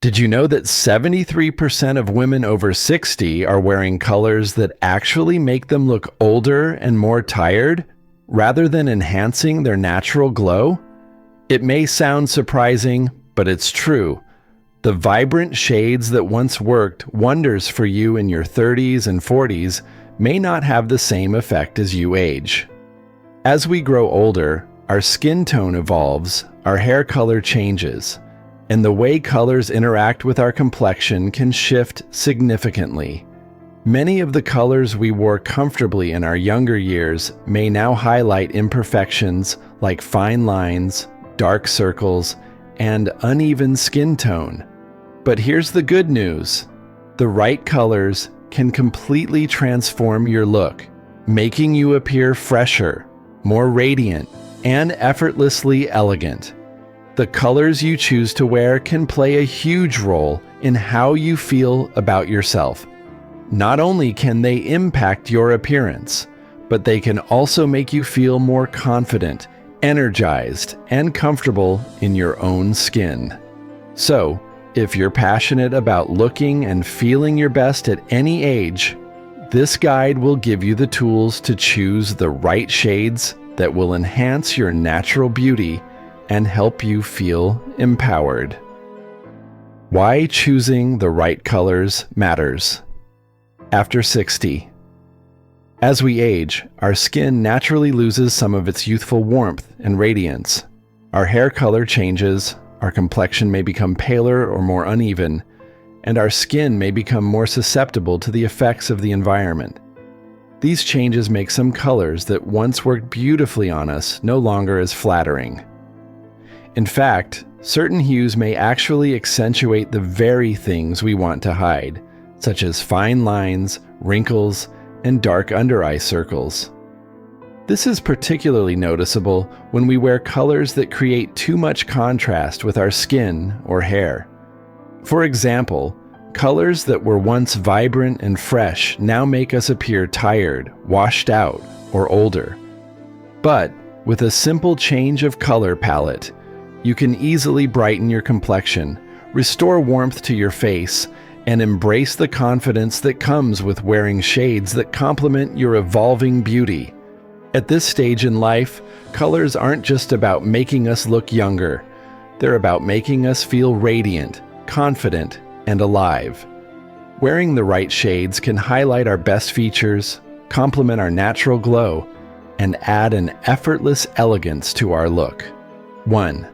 Did you know that 73% of women over 60 are wearing colors that actually make them look older and more tired, rather than enhancing their natural glow? It may sound surprising, but it's true. The vibrant shades that once worked wonders for you in your 30s and 40s may not have the same effect as you age. As we grow older, our skin tone evolves, our hair color changes, and the way colors interact with our complexion can shift significantly. Many of the colors we wore comfortably in our younger years may now highlight imperfections like fine lines, dark circles, and uneven skin tone. But here's the good news. The right colors can completely transform your look, making you appear fresher, more radiant, and effortlessly elegant. The colors you choose to wear can play a huge role in how you feel about yourself. Not only can they impact your appearance, but they can also make you feel more confident, energized, and comfortable in your own skin. So, if you're passionate about looking and feeling your best at any age, this guide will give you the tools to choose the right shades that will enhance your natural beauty and help you feel empowered. Why choosing the right colors matters. After 60. As we age, our skin naturally loses some of its youthful warmth and radiance. Our hair color changes, our complexion may become paler or more uneven, and our skin may become more susceptible to the effects of the environment. These changes make some colors that once worked beautifully on us no longer as flattering. In fact, certain hues may actually accentuate the very things we want to hide, such as fine lines, wrinkles, and dark under-eye circles. This is particularly noticeable when we wear colors that create too much contrast with our skin or hair. For example, colors that were once vibrant and fresh now make us appear tired, washed out, or older. But with a simple change of color palette, you can easily brighten your complexion, restore warmth to your face, and embrace the confidence that comes with wearing shades that complement your evolving beauty. At this stage in life, colors aren't just about making us look younger. They're about making us feel radiant, confident, and alive. Wearing the right shades can highlight our best features, complement our natural glow, and add an effortless elegance to our look. 1.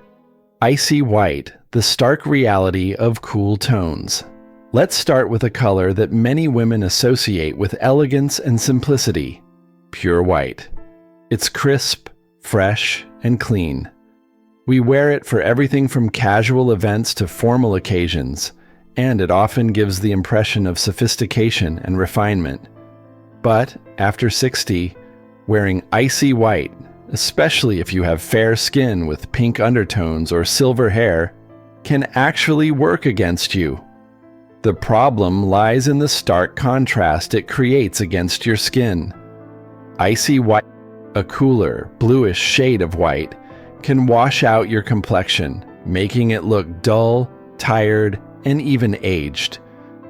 Icy white, the stark reality of cool tones. Let's start with a color that many women associate with elegance and simplicity: pure white. It's crisp, fresh, and clean. We wear it for everything from casual events to formal occasions, and it often gives the impression of sophistication and refinement. But after 60, wearing icy white, especially if you have fair skin with pink undertones or silver hair, can actually work against you. The problem lies in the stark contrast it creates against your skin. Icy white, a cooler, bluish shade of white, can wash out your complexion, making it look dull, tired, and even aged.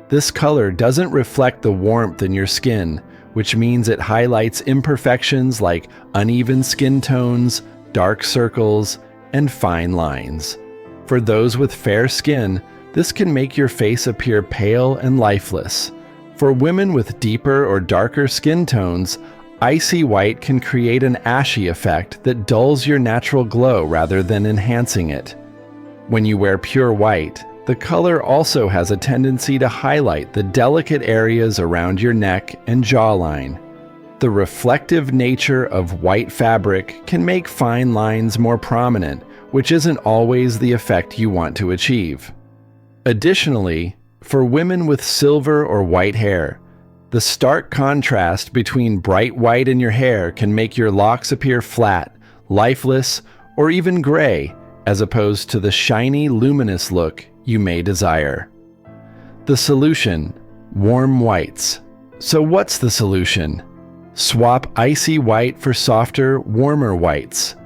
This color doesn't reflect the warmth in your skin, which means it highlights imperfections like uneven skin tones, dark circles, and fine lines. For those with fair skin, this can make your face appear pale and lifeless. For women with deeper or darker skin tones, icy white can create an ashy effect that dulls your natural glow rather than enhancing it. When you wear pure white, the color also has a tendency to highlight the delicate areas around your neck and jawline. The reflective nature of white fabric can make fine lines more prominent, which isn't always the effect you want to achieve. Additionally, for women with silver or white hair, the stark contrast between bright white in your hair can make your locks appear flat, lifeless, or even gray, as opposed to the shiny, luminous look you may desire. The solution: warm whites. So what's the solution? Swap icy white for softer, warmer whites.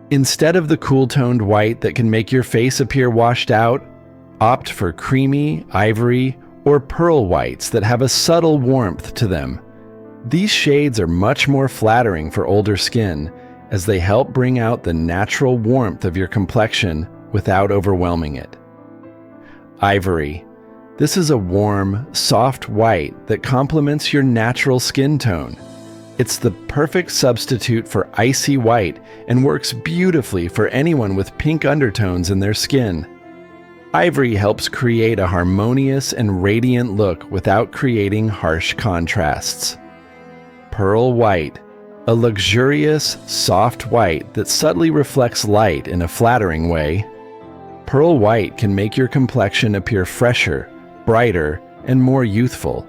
Instead of the cool-toned white that can make your face appear washed out, Opt for creamy, ivory, or pearl whites that have a subtle warmth to them. These shades are much more flattering for older skin, as they help bring out the natural warmth of your complexion without overwhelming it. Ivory. This is a warm, soft white that complements your natural skin tone. It's the perfect substitute for icy white and works beautifully for anyone with pink undertones in their skin. Ivory helps create a harmonious and radiant look without creating harsh contrasts. Pearl white. A luxurious, soft white that subtly reflects light in a flattering way. Pearl white can make your complexion appear fresher, brighter, and more youthful.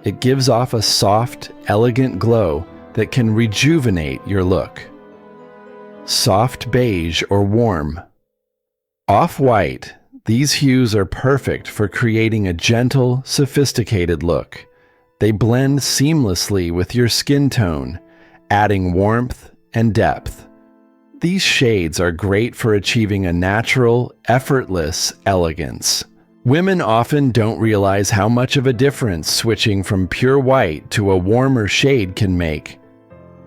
It gives off a soft, elegant glow that can rejuvenate your look. Soft beige or warm. Off-white. These hues are perfect for creating a gentle, sophisticated look. They blend seamlessly with your skin tone, adding warmth and depth. These shades are great for achieving a natural, effortless elegance. Women often don't realize how much of a difference switching from pure white to a warmer shade can make.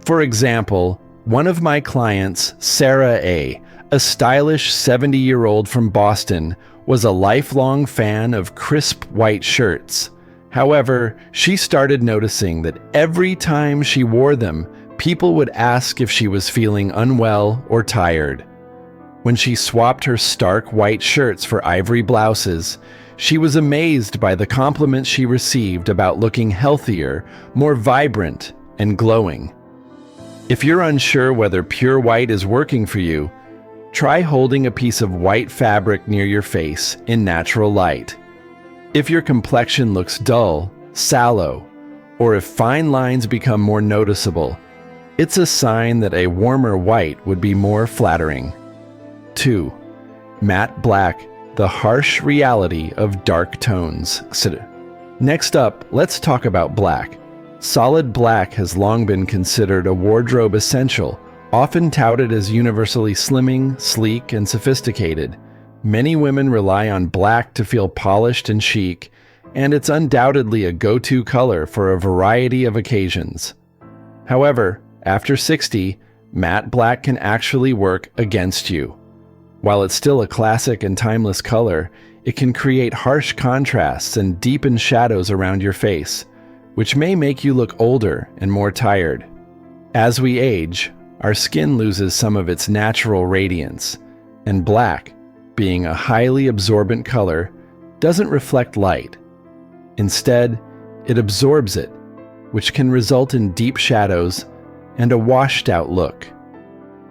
For example, one of my clients, Sarah A., a stylish 70-year-old from Boston, was a lifelong fan of crisp white shirts. However, she started noticing that every time she wore them, people would ask if she was feeling unwell or tired. When she swapped her stark white shirts for ivory blouses, she was amazed by the compliments she received about looking healthier, more vibrant, and glowing. If you're unsure whether pure white is working for you, try holding a piece of white fabric near your face in natural light. If your complexion looks dull, sallow, or if fine lines become more noticeable, it's a sign that a warmer white would be more flattering. 2. Matte black, the harsh reality of dark tones. Next up, let's talk about black. Solid black has long been considered a wardrobe essential, often touted as universally slimming, sleek, and sophisticated. Many women rely on black to feel polished and chic, and it's undoubtedly a go-to color for a variety of occasions. However, after 60, matte black can actually work against you. While it's still a classic and timeless color, it can create harsh contrasts and deepen shadows around your face, which may make you look older and more tired. As we age, our skin loses some of its natural radiance, and black, being a highly absorbent color, doesn't reflect light. Instead, it absorbs it, which can result in deep shadows and a washed-out look.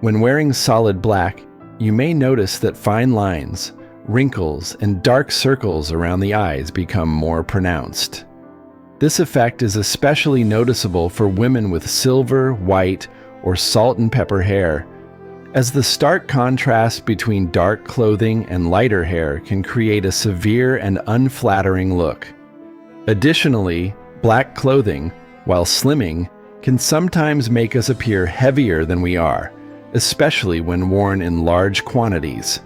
When wearing solid black, you may notice that fine lines, wrinkles, and dark circles around the eyes become more pronounced. This effect is especially noticeable for women with silver, white, or salt and pepper hair, as the stark contrast between dark clothing and lighter hair can create a severe and unflattering look. Additionally, black clothing, while slimming, can sometimes make us appear heavier than we are, especially when worn in large quantities.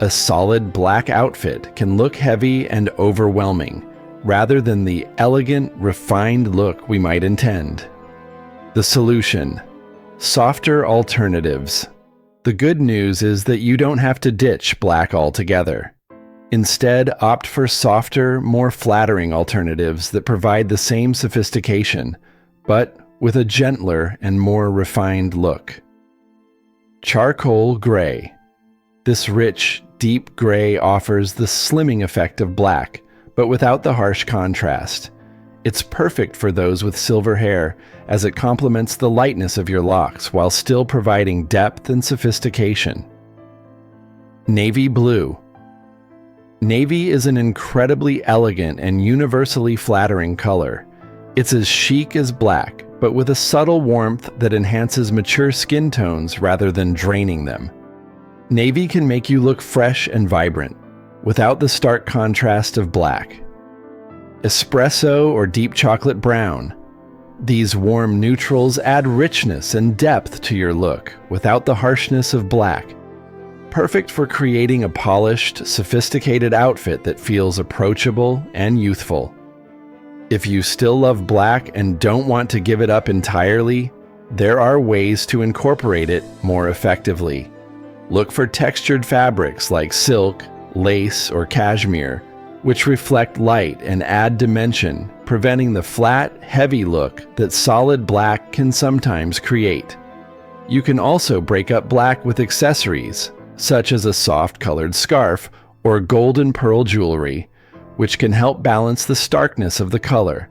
A solid black outfit can look heavy and overwhelming, rather than the elegant, refined look we might intend. The solution: softer alternatives. The good news is that you don't have to ditch black altogether. Instead, opt for softer, more flattering alternatives that provide the same sophistication, but with a gentler and more refined look. Charcoal gray. This rich, deep gray offers the slimming effect of black, but without the harsh contrast. It's perfect for those with silver hair, as it complements the lightness of your locks while still providing depth and sophistication. Navy blue. Navy is an incredibly elegant and universally flattering color. It's as chic as black, but with a subtle warmth that enhances mature skin tones rather than draining them. Navy can make you look fresh and vibrant, without the stark contrast of black. Espresso or deep chocolate brown. These warm neutrals add richness and depth to your look, without the harshness of black. perfect for creating a polished, sophisticated outfit that feels approachable and youthful. If you still love black and don't want to give it up entirely, there are ways to incorporate it more effectively. Look for textured fabrics like silk, lace, or cashmere, which reflect light and add dimension, preventing the flat, heavy look that solid black can sometimes create. You can also break up black with accessories, such as a soft-colored scarf or golden pearl jewelry, which can help balance the starkness of the color.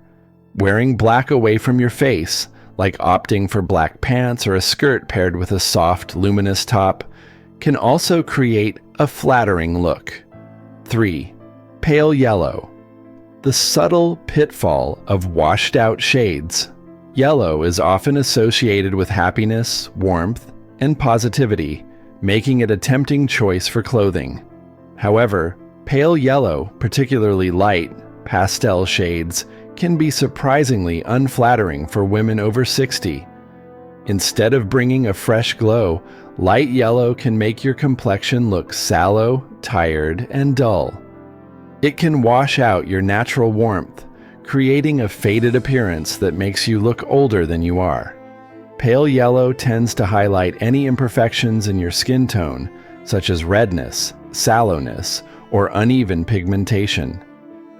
Wearing black away from your face, like opting for black pants or a skirt paired with a soft, luminous top, can also create a flattering look. 3. Pale yellow. The subtle pitfall of washed-out shades. Yellow is often associated with happiness, warmth, and positivity, making it a tempting choice for clothing. However, pale yellow, particularly light, pastel shades, can be surprisingly unflattering for women over 60. Instead of bringing a fresh glow, light yellow can make your complexion look sallow, tired, and dull. It can wash out your natural warmth, creating a faded appearance that makes you look older than you are. Pale yellow tends to highlight any imperfections in your skin tone, such as redness, sallowness, or uneven pigmentation.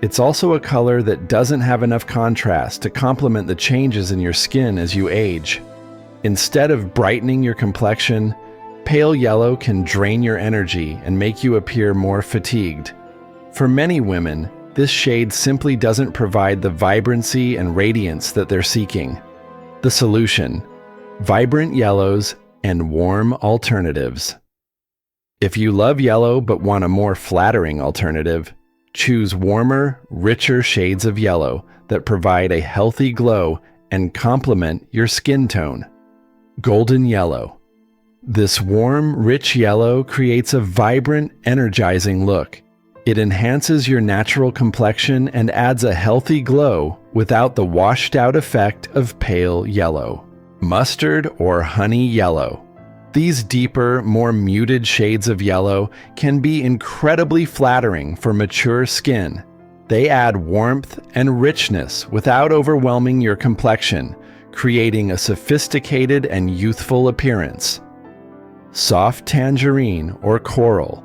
It's also a color that doesn't have enough contrast to complement the changes in your skin as you age. Instead of brightening your complexion, pale yellow can drain your energy and make you appear more fatigued. For many women, this shade simply doesn't provide the vibrancy and radiance that they're seeking. The solution: vibrant yellows and warm alternatives. If you love yellow but want a more flattering alternative, choose warmer, richer shades of yellow that provide a healthy glow and complement your skin tone. Golden yellow. This warm, rich yellow creates a vibrant, energizing look. It enhances your natural complexion and adds a healthy glow without the washed-out effect of pale yellow. Mustard or honey yellow. These deeper, more muted shades of yellow can be incredibly flattering for mature skin. They add warmth and richness without overwhelming your complexion, creating a sophisticated and youthful appearance. Soft tangerine or coral.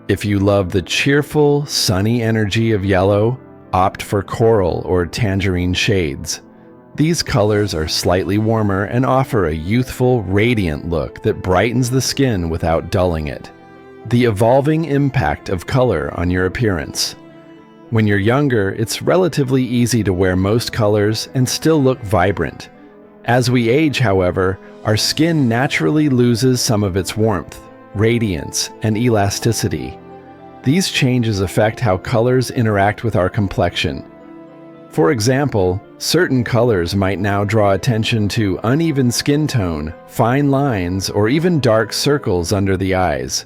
If you love the cheerful, sunny energy of yellow, opt for coral or tangerine shades. These colors are slightly warmer and offer a youthful, radiant look that brightens the skin without dulling it. The evolving impact of color on your appearance. When you're younger, it's relatively easy to wear most colors and still look vibrant. As we age, however, our skin naturally loses some of its warmth, radiance, and elasticity. These changes affect how colors interact with our complexion. For example, certain colors might now draw attention to uneven skin tone, fine lines, or even dark circles under the eyes.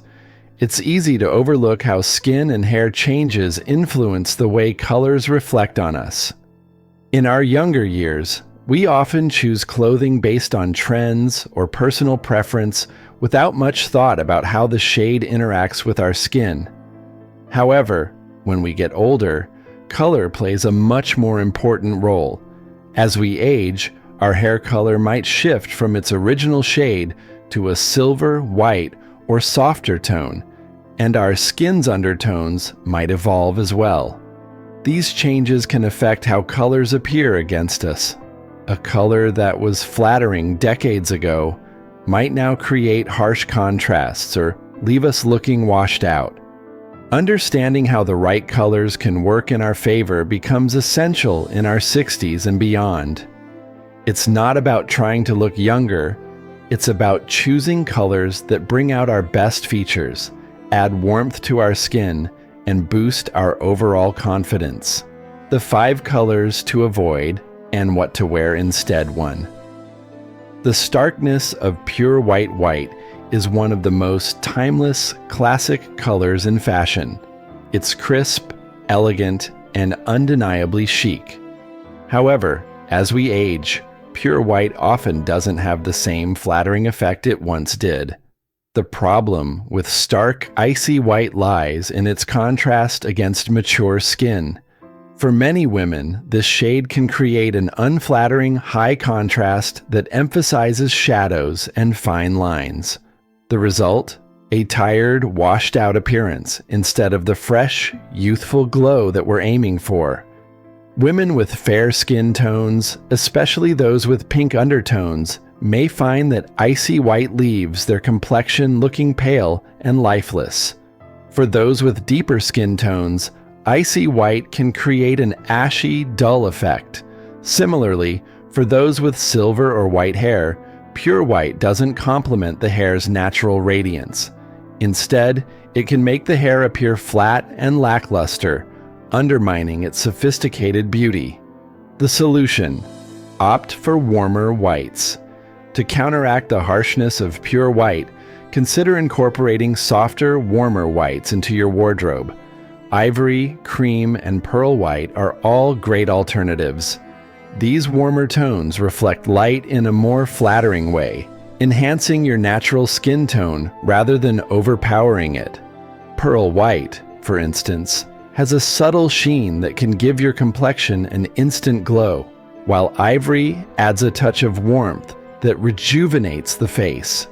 It's easy to overlook how skin and hair changes influence the way colors reflect on us. In our younger years, we often choose clothing based on trends or personal preference without much thought about how the shade interacts with our skin. However, when we get older, color plays a much more important role. As we age, our hair color might shift from its original shade to a silver, white, or softer tone, and our skin's undertones might evolve as well. These changes can affect how colors appear against us. A color that was flattering decades ago might now create harsh contrasts or leave us looking washed out. Understanding how the right colors can work in our favor becomes essential in our 60s and beyond. It's not about trying to look younger, it's about choosing colors that bring out our best features, add warmth to our skin, and boost our overall confidence. The 5 colors to avoid and what to wear instead. 1. The starkness of pure white is one of the most timeless, classic colors in fashion. It's crisp, elegant, and undeniably chic. However, as we age, pure white often doesn't have the same flattering effect it once did. The problem with stark, icy white lies in its contrast against mature skin. For many women, this shade can create an unflattering high contrast that emphasizes shadows and fine lines. The result? A tired, washed-out appearance instead of the fresh, youthful glow that we're aiming for. Women with fair skin tones, especially those with pink undertones, may find that icy white leaves their complexion looking pale and lifeless. For those with deeper skin tones, icy white can create an ashy, dull effect. Similarly, for those with silver or white hair, pure white doesn't complement the hair's natural radiance. Instead, it can make the hair appear flat and lackluster, undermining its sophisticated beauty. The solution: opt for warmer whites. To counteract the harshness of pure white, consider incorporating softer, warmer whites into your wardrobe. Ivory, cream, and pearl white are all great alternatives. These warmer tones reflect light in a more flattering way, enhancing your natural skin tone rather than overpowering it. Pearl white, for instance, has a subtle sheen that can give your complexion an instant glow, while ivory adds a touch of warmth that rejuvenates the face.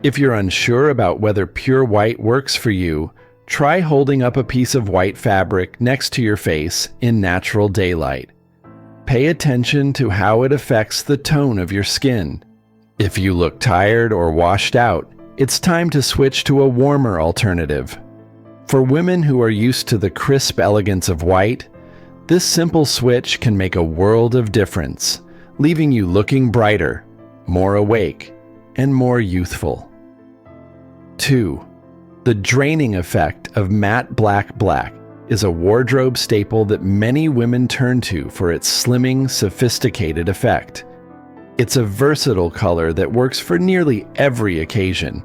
If you're unsure about whether pure white works for you, try holding up a piece of white fabric next to your face in natural daylight. Pay attention to how it affects the tone of your skin. If you look tired or washed out, it's time to switch to a warmer alternative. For women who are used to the crisp elegance of white, this simple switch can make a world of difference, leaving you looking brighter, more awake, and more youthful. 2. The draining effect of matte black is a wardrobe staple that many women turn to for its slimming, sophisticated effect. It's a versatile color that works for nearly every occasion.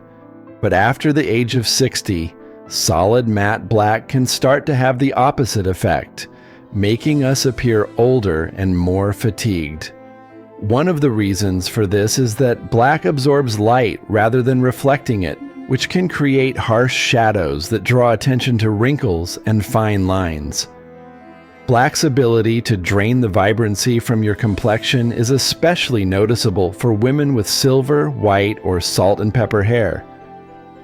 But after the age of 60, solid matte black can start to have the opposite effect, making us appear older and more fatigued. One of the reasons for this is that black absorbs light rather than reflecting it, which can create harsh shadows that draw attention to wrinkles and fine lines. Black's ability to drain the vibrancy from your complexion is especially noticeable for women with silver, white, or salt and pepper hair.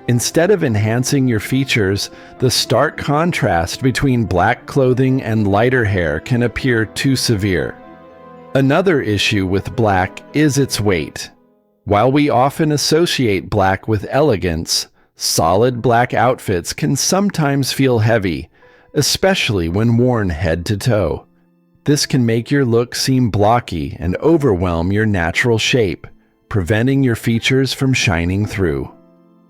Instead of enhancing your features, the stark contrast between black clothing and lighter hair can appear too severe. Another issue with black is its weight. While we often associate black with elegance, solid black outfits can sometimes feel heavy, especially when worn head to toe. This can make your look seem blocky and overwhelm your natural shape, preventing your features from shining through.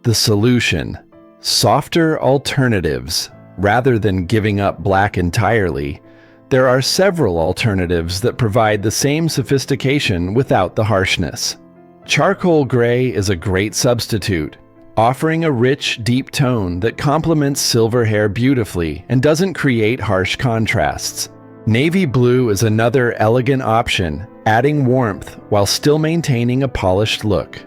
The solution: softer alternatives. Rather than giving up black entirely, there are several alternatives that provide the same sophistication without the harshness. Charcoal gray is a great substitute, offering a rich, deep tone that complements silver hair beautifully and doesn't create harsh contrasts. Navy blue is another elegant option, adding warmth while still maintaining a polished look.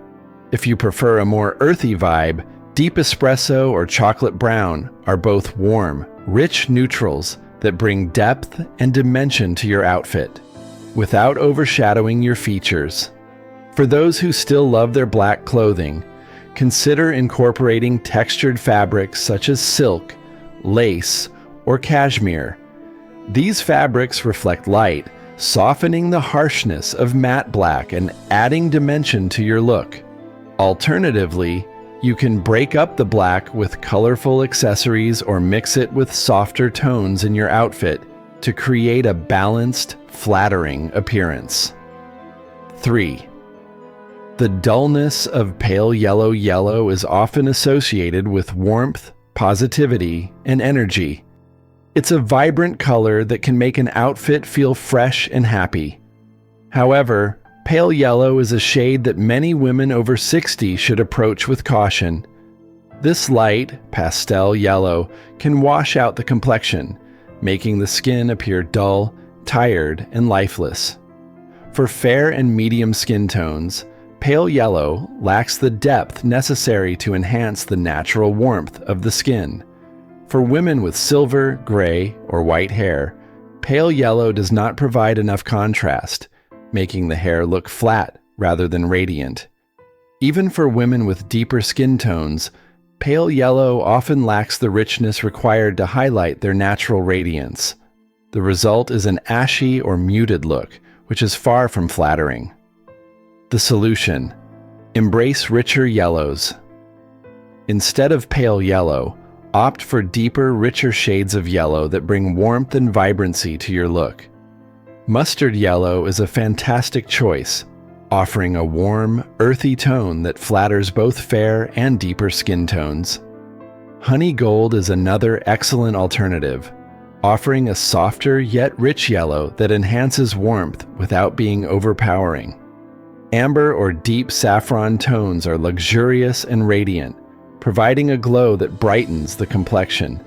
If you prefer a more earthy vibe, deep espresso or chocolate brown are both warm, rich neutrals that bring depth and dimension to your outfit, without overshadowing your features. For those who still love their black clothing, consider incorporating textured fabrics such as silk, lace, or cashmere. These fabrics reflect light, softening the harshness of matte black and adding dimension to your look. Alternatively, you can break up the black with colorful accessories or mix it with softer tones in your outfit to create a balanced, flattering appearance. 3. The dullness of pale yellow is often associated with warmth, positivity, and energy. It's a vibrant color that can make an outfit feel fresh and happy. However, pale yellow is a shade that many women over 60 should approach with caution. This light, pastel yellow can wash out the complexion, making the skin appear dull, tired, and lifeless. For fair and medium skin tones, Pale yellow lacks the depth necessary to enhance the natural warmth of the skin. For women with silver, gray, or white hair, pale yellow does not provide enough contrast, making the hair look flat rather than radiant. Even for women with deeper skin tones, pale yellow often lacks the richness required to highlight their natural radiance. The result is an ashy or muted look, which is far from flattering. The solution: embrace richer yellows. Instead of pale yellow, opt for deeper, richer shades of yellow that bring warmth and vibrancy to your look. Mustard yellow is a fantastic choice, offering a warm, earthy tone that flatters both fair and deeper skin tones. Honey gold is another excellent alternative, offering a softer yet rich yellow that enhances warmth without being overpowering. Amber or deep saffron tones are luxurious and radiant, providing a glow that brightens the complexion.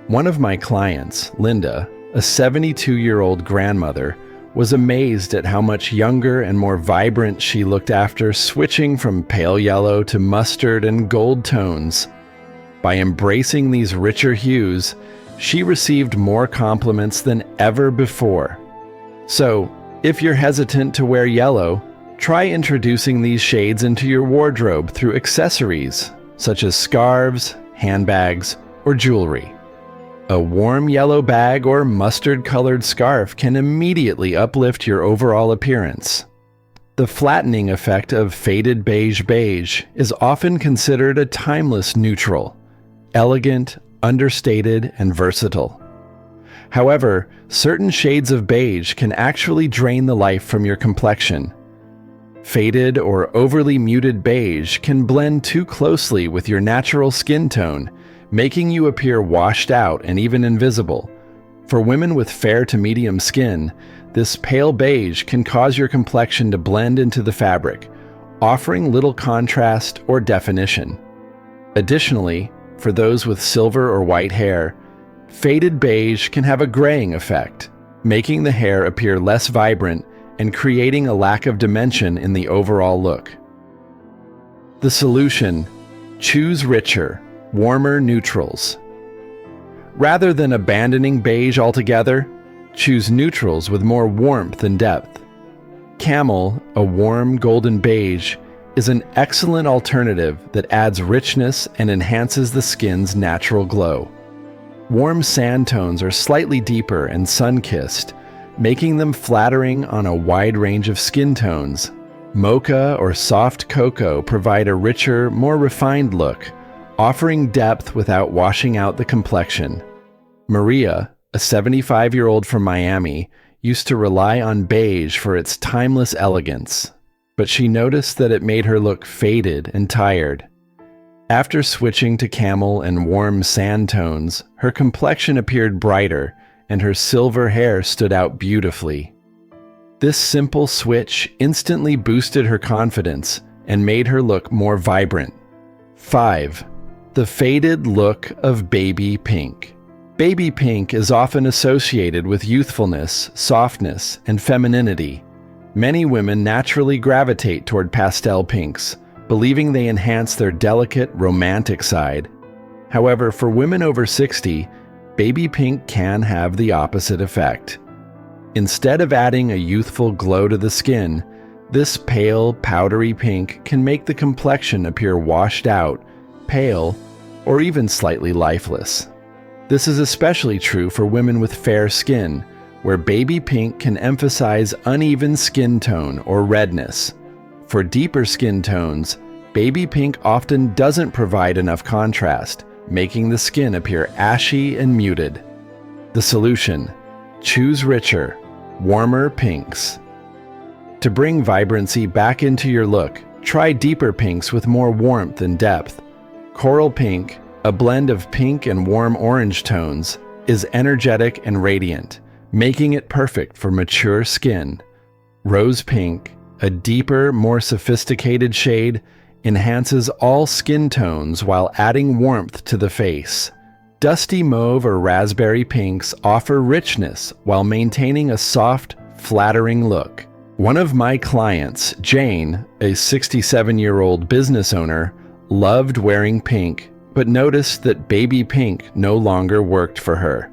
One of my clients, Linda, a 72-year-old grandmother, was amazed at how much younger and more vibrant she looked after switching from pale yellow to mustard and gold tones. By embracing these richer hues, she received more compliments than ever before. So, if you're hesitant to wear yellow, try introducing these shades into your wardrobe through accessories, such as scarves, handbags, or jewelry. A warm yellow bag or mustard-colored scarf can immediately uplift your overall appearance. The flattening effect of faded beige is often considered a timeless neutral, elegant, understated, and versatile. However, certain shades of beige can actually drain the life from your complexion. Faded or overly muted beige can blend too closely with your natural skin tone, making you appear washed out and even invisible. For women with fair to medium skin, this pale beige can cause your complexion to blend into the fabric, offering little contrast or definition. Additionally, for those with silver or white hair, faded beige can have a graying effect, making the hair appear less vibrant and creating a lack of dimension in the overall look. The solution: choose richer, warmer neutrals. Rather than abandoning beige altogether, choose neutrals with more warmth and depth. Camel, a warm golden beige, is an excellent alternative that adds richness and enhances the skin's natural glow. Warm sand tones are slightly deeper and sun-kissed, making them flattering on a wide range of skin tones. Mocha or soft cocoa provide a richer, more refined look, offering depth without washing out the complexion. Maria, a 75-year-old from Miami, used to rely on beige for its timeless elegance, but she noticed that it made her look faded and tired. After switching to camel and warm sand tones, her complexion appeared brighter, and her silver hair stood out beautifully. This simple switch instantly boosted her confidence and made her look more vibrant. 5. The faded look of baby pink. Baby pink is often associated with youthfulness, softness, and femininity. Many women naturally gravitate toward pastel pinks, believing they enhance their delicate, romantic side. However, for women over 60, baby pink can have the opposite effect. Instead of adding a youthful glow to the skin, this pale, powdery pink can make the complexion appear washed out, pale, or even slightly lifeless. This is especially true for women with fair skin, where baby pink can emphasize uneven skin tone or redness. For deeper skin tones, baby pink often doesn't provide enough contrast, making the skin appear ashy and muted. The solution: choose richer, warmer pinks. To bring vibrancy back into your look, try deeper pinks with more warmth and depth. Coral pink, a blend of pink and warm orange tones, is energetic and radiant, making it perfect for mature skin. Rose pink, a deeper, more sophisticated shade, enhances all skin tones while adding warmth to the face. Dusty mauve or raspberry pinks offer richness while maintaining a soft, flattering look. One of my clients, Jane, a 67-year-old business owner, loved wearing pink, but noticed that baby pink no longer worked for her.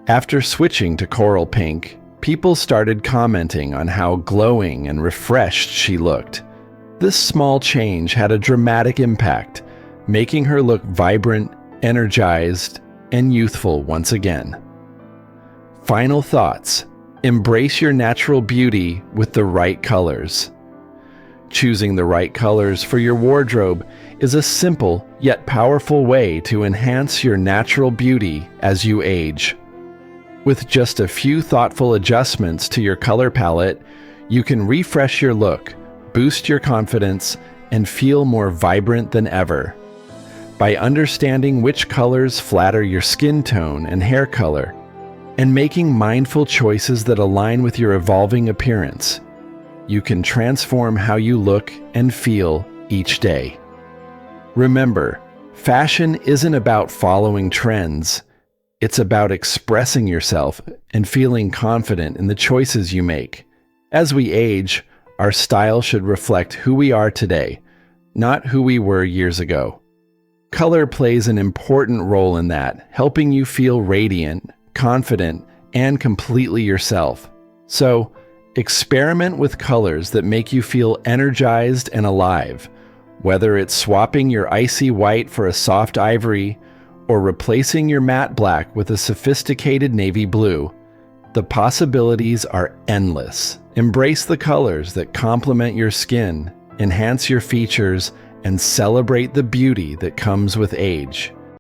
After switching to coral pink, people started commenting on how glowing and refreshed she looked. This small change had a dramatic impact, making her look vibrant, energized, and youthful once again. Final thoughts. Embrace your natural beauty with the right colors. Choosing the right colors for your wardrobe is a simple yet powerful way to enhance your natural beauty as you age. With just a few thoughtful adjustments to your color palette, you can refresh your look, boost your confidence, and feel more vibrant than ever. By understanding which colors flatter your skin tone and hair color, and making mindful choices that align with your evolving appearance, you can transform how you look and feel each day. Remember, fashion isn't about following trends. It's about expressing yourself and feeling confident in the choices you make. As we age, our style should reflect who we are today, not who we were years ago. Color plays an important role in that, helping you feel radiant, confident, and completely yourself. So, experiment with colors that make you feel energized and alive, whether it's swapping your icy white for a soft ivory or replacing your matte black with a sophisticated navy blue. The possibilities are endless. Embrace the colors that complement your skin, enhance your features, and celebrate the beauty that comes with age.